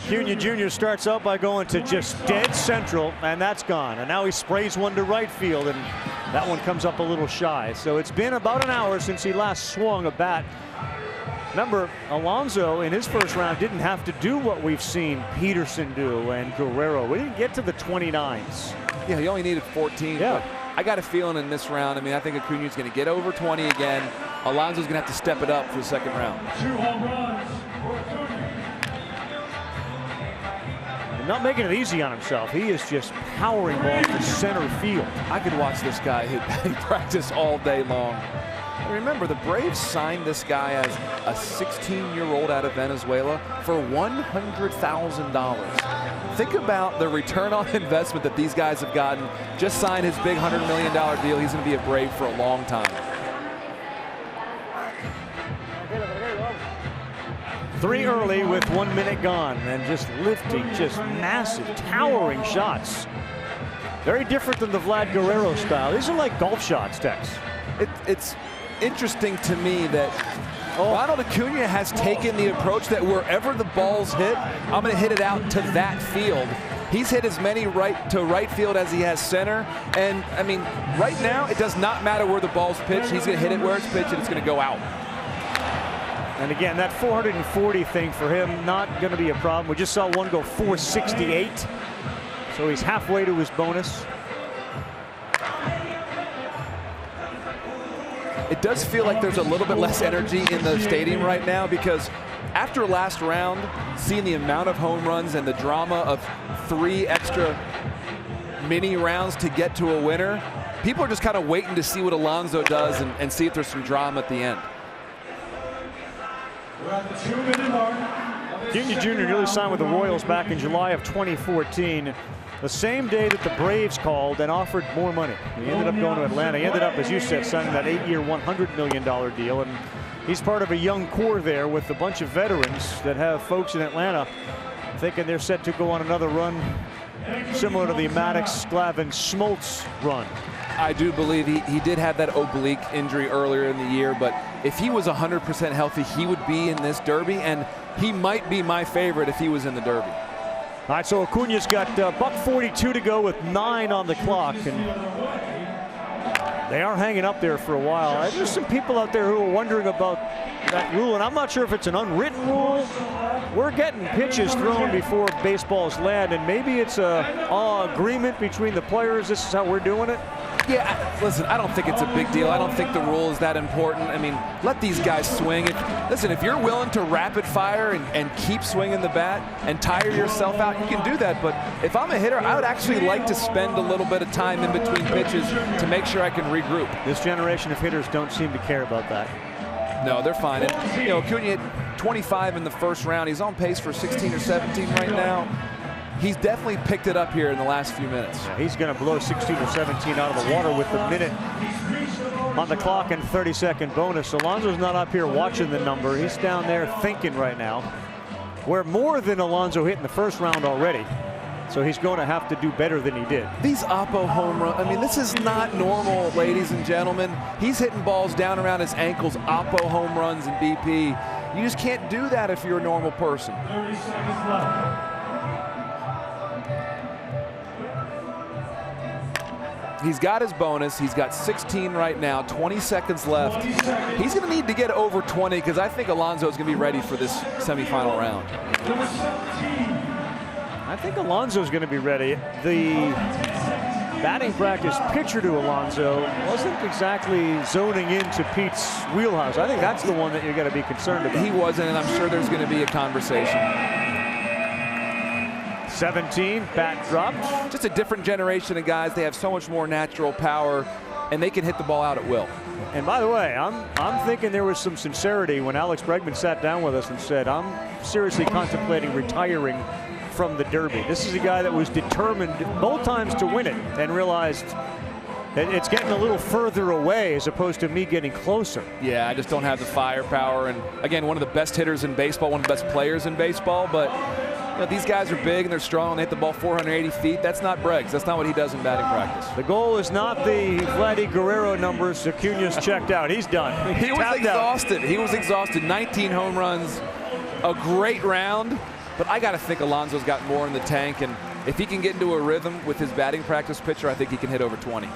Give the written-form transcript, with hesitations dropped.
Acuña Jr. starts out by going to just dead central, and that's gone. And now he sprays one to right field, and that one comes up a little shy. So it's been about an hour since he last swung a bat. Remember, Alonso in his first round didn't have to do what we've seen Peterson do and Guerrero. We didn't get to the 29s. Yeah, he only needed 14. Yeah. But I got a feeling in this round, I mean, I think Acuña's going to get over 20 again. Alonso's going to have to step it up for the second round. 2 home runs for Acuña. And not making it easy on himself. He is just powering balls to center field. I could watch this guy hit practice all day long. And remember, the Braves signed this guy as a 16-year-old out of Venezuela for $100,000. Think about the return on investment that these guys have gotten. Just signed his big $100 million deal. He's going to be a Brave for a long time. 3 early with 1 minute gone, and just lifting, just massive, towering shots. Very different than the Vlad Guerrero style. These are like golf shots, Tex. It's interesting to me that Ronald Acuña has taken the approach that wherever the ball's hit, I'm going to hit it out to that field. He's hit as many right to right field as he has center. And, I mean, right now, it does not matter where the ball's pitched. He's going to hit it where it's pitched, and it's going to go out. And again, that 440 thing for him, not going to be a problem. We just saw one go 468. So he's halfway to his bonus. It does feel like there's a little bit less energy in the stadium right now, because after last round, seeing the amount of home runs and the drama of 3 extra mini rounds to get to a winner, people are just kind of waiting to see what Alonso does and see if there's some drama at the end. We're at the 2-minute mark. Acuña Jr. newly signed with the Royals back in July of 2014. The same day that the Braves called and offered more money. He ended up going to Atlanta. He ended up, as you said, signing that 8-year, $100 million deal. And he's part of a young core there with a bunch of veterans that have folks in Atlanta thinking they're set to go on another run similar to the Maddox, Glavine, Smoltz run. I do believe he did have that oblique injury earlier in the year, but if he was 100% healthy, he would be in this Derby, and he might be my favorite if he was in the Derby. All right, so Acuña's got $1:42 to go with 9 on the clock, and they are hanging up there for a while. There's some people out there who are wondering about that rule, and I'm not sure if it's an unwritten rule. We're getting pitches thrown before baseballs land, and maybe it's a agreement between the players. This is how we're doing it. Yeah, listen, I don't think it's a big deal. I don't think the rule is that important. I mean, let these guys swing. Listen, if you're willing to rapid fire and keep swinging the bat and tire yourself out, you can do that. But if I'm a hitter, I would actually like to spend a little bit of time in between pitches to make sure I can regroup. This generation of hitters don't seem to care about that. No, they're fine. And, you know, Acuña hit 25 in the first round. He's on pace for 16 or 17 right now. He's definitely picked it up here in the last few minutes. Yeah, he's going to blow 16 or 17 out of the water with the minute on the clock and 30-second bonus. Alonso's not up here watching the number. He's down there thinking right now. We're more than Alonso hit in the first round already. So he's going to have to do better than he did. These Oppo home runs, I mean, this is not normal, ladies and gentlemen. He's hitting balls down around his ankles, Oppo home runs and BP. You just can't do that if you're a normal person. 30 seconds left. He's got his bonus. He's got 16 right now, 20 seconds left. He's going to need to get over 20 because I think Alonso is going to be ready for this semifinal round. I think Alonso's going to be ready. The batting practice picture to Alonso wasn't exactly zoning into Pete's wheelhouse. I think that's the one that you're going to be concerned about. He wasn't, and I'm sure there's going to be a conversation. 17, bat dropped. Just a different generation of guys. They have so much more natural power, and they can hit the ball out at will. And by the way, I'm thinking there was some sincerity when Alex Bregman sat down with us and said, I'm seriously contemplating retiring from the Derby. This is a guy that was determined both times to win it and realized that it's getting a little further away as opposed to me getting closer. Yeah, I just don't have the firepower. And again, one of the best hitters in baseball, one of the best players in baseball, but you know, these guys are big and they're strong. They hit the ball 480 feet. That's not Breggs. That's not what he does in batting practice. The goal is not the Vladdy Guerrero numbers. Acuña's checked out. He's done. He was exhausted. He was exhausted. 19 home runs, a great round. But I got to think Alonso's got more in the tank, and if he can get into a rhythm with his batting practice pitcher, I think he can hit over 20.